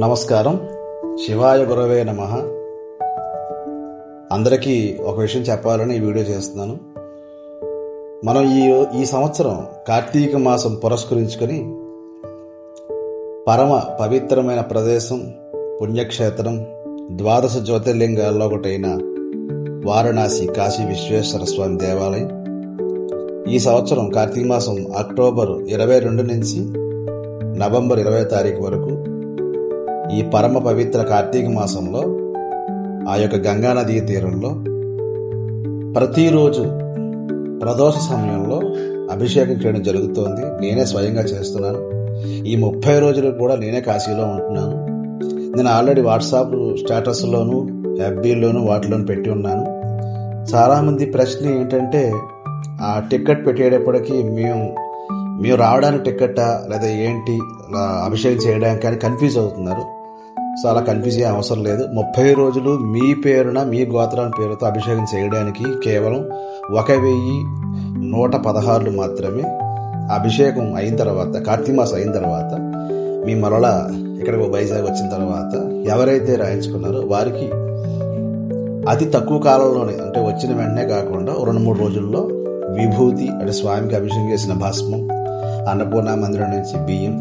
నమస్కారం. శివాయ గురవే నమః. అందరికీ ఒక విషయం చెప్పాలని ఈ వీడియో చేస్తున్నాను. మనం ఈ సంవత్సరం కార్తీక మాసం పురస్కరించుకొని పరమ పవిత్రమైన ప్రదేశం, పుణ్యక్షేత్రం, ద్వాదశ జ్యోతిర్లింగాల్లో ఒకటైన వారణాసి కాశీ విశ్వేశ్వర స్వామి దేవాలయం ఈ సంవత్సరం కార్తీక మాసం అక్టోబర్ 22 నుంచి నవంబర్ 20 తారీఖు వరకు ఈ పరమ పవిత్ర కార్తీక మాసంలో ఆ యొక్క గంగానదీ తీరంలో ప్రతిరోజు ప్రదోష సమయంలో అభిషేకం చేయడం జరుగుతోంది. నేనే స్వయంగా చేస్తున్నాను. ఈ 30 రోజులు కూడా నేనే కాశీలో ఉంటున్నాను. నేను ఆల్రెడీ వాట్సాప్ స్టేటస్లోను, ఎఫ్బీలోను వాటిలోను పెట్టి ఉన్నాను. చాలామంది ప్రశ్న ఏంటంటే, ఆ టికెట్ పెట్టేటప్పటికి మేము రావడానికి టికెట్టా లేదా ఏంటి అభిషేకం చేయడానికి అని కన్ఫ్యూజ్ అవుతున్నారు. సో అలా కన్ఫ్యూజ్ అయ్యే అవసరం లేదు. 30 రోజులు మీ పేరున, మీ గోత్రాల పేరుతో అభిషేకం చేయడానికి కేవలం 1116 మాత్రమే. అభిషేకం అయిన తర్వాత, కార్తీక మాసం అయిన తర్వాత, మీ మరలా ఇక్కడికి వైజాగ్ వచ్చిన తర్వాత ఎవరైతే రాయించుకున్నారో వారికి అతి తక్కువ కాలంలోనే, అంటే వచ్చిన వెంటనే కాకుండా 2-3 రోజుల్లో విభూతి, అంటే స్వామికి అభిషేకం చేసిన భస్మం, అన్నపూర్ణ మందిరం నుంచి బియ్యం,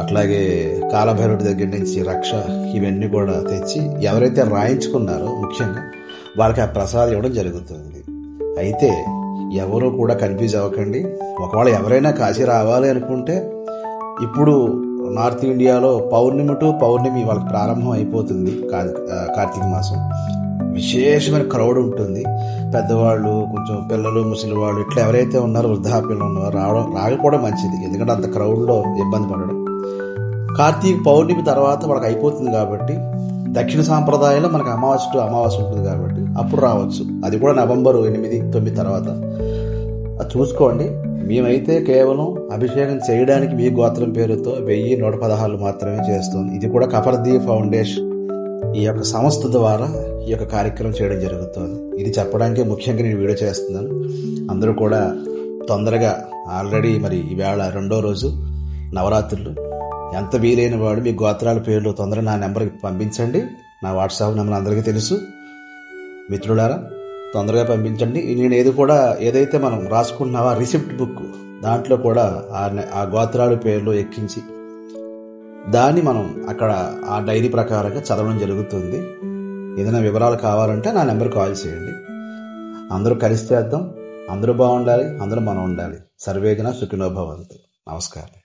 అట్లాగే కాలభైరవుడి దగ్గర నుంచి రక్ష, ఇవన్నీ కూడా తెచ్చి ఎవరైతే రాయించుకున్నారో ముఖ్యంగా వాళ్ళకి ఆ ప్రసాదం ఇవ్వడం జరుగుతుంది. అయితే ఎవరు కూడా కన్ఫ్యూజ్ అవ్వకండి. ఒకవేళ ఎవరైనా కాశీ రావాలి అనుకుంటే, ఇప్పుడు నార్త్ ఇండియాలో పౌర్ణమి టు పౌర్ణమి వాళ్ళకి ప్రారంభం అయిపోతుంది. కార్తీక మాసం విశేషమైన క్రౌడ్ ఉంటుంది. పెద్దవాళ్ళు, కొంచెం పిల్లలు, ముసలి వాళ్ళు, ఇట్లా ఎవరైతే ఉన్నారో వృద్ధాప్యంలో ఉన్నారో రాకపోవడం మంచిది. ఎందుకంటే అంత క్రౌడ్లో ఇబ్బంది పడడం. కార్తీక పౌర్ణమి తర్వాత వాళ్ళకి అయిపోతుంది కాబట్టి, దక్షిణ సాంప్రదాయంలో మనకు అమావాస్య టు అమావాస్య ఉంటుంది కాబట్టి అప్పుడు రావచ్చు. అది కూడా నవంబర్ 8-9 తర్వాత. అది చూసుకోండి. మేమైతే కేవలం అభిషేకం చేయడానికి మీ గోత్రం పేరుతో 1116 మాత్రమే చేస్తుంది. ఇది కూడా కపర్దీప్ ఫౌండేషన్ ఈ యొక్క సంస్థ ద్వారా ఈ యొక్క కార్యక్రమం చేయడం జరుగుతుంది. ఇది చెప్పడానికి ముఖ్యంగా నేను వీడియో చేస్తున్నాను. అందరూ కూడా తొందరగా, ఆల్రెడీ మరి ఈవేళ 2వ రోజు నవరాత్రులు, ఎంత వీలైన వాడు మీ గోత్రాల పేర్లు తొందరగా నా నెంబర్కి పంపించండి. నా వాట్సాప్ నెంబర్ అందరికీ తెలుసు. మిత్రులారా, తొందరగా పంపించండి. నేను ఏదైతే మనం రాసుకుంటున్నావో రిసిప్ట్ బుక్, దాంట్లో కూడా ఆ గోత్రాల పేర్లు ఎక్కించి దాన్ని మనం అక్కడ ఆ డైరీ ప్రకారంగా చదవడం జరుగుతుంది. ఏదైనా వివరాలు కావాలంటే నా నెంబర్ కాల్ చేయండి. అందరూ కలిసి చేద్దాం. అందరూ బాగుండాలి, అందరూ మనం ఉండాలి. సర్వేజన సుఖినో భవంతు. నమస్కారం.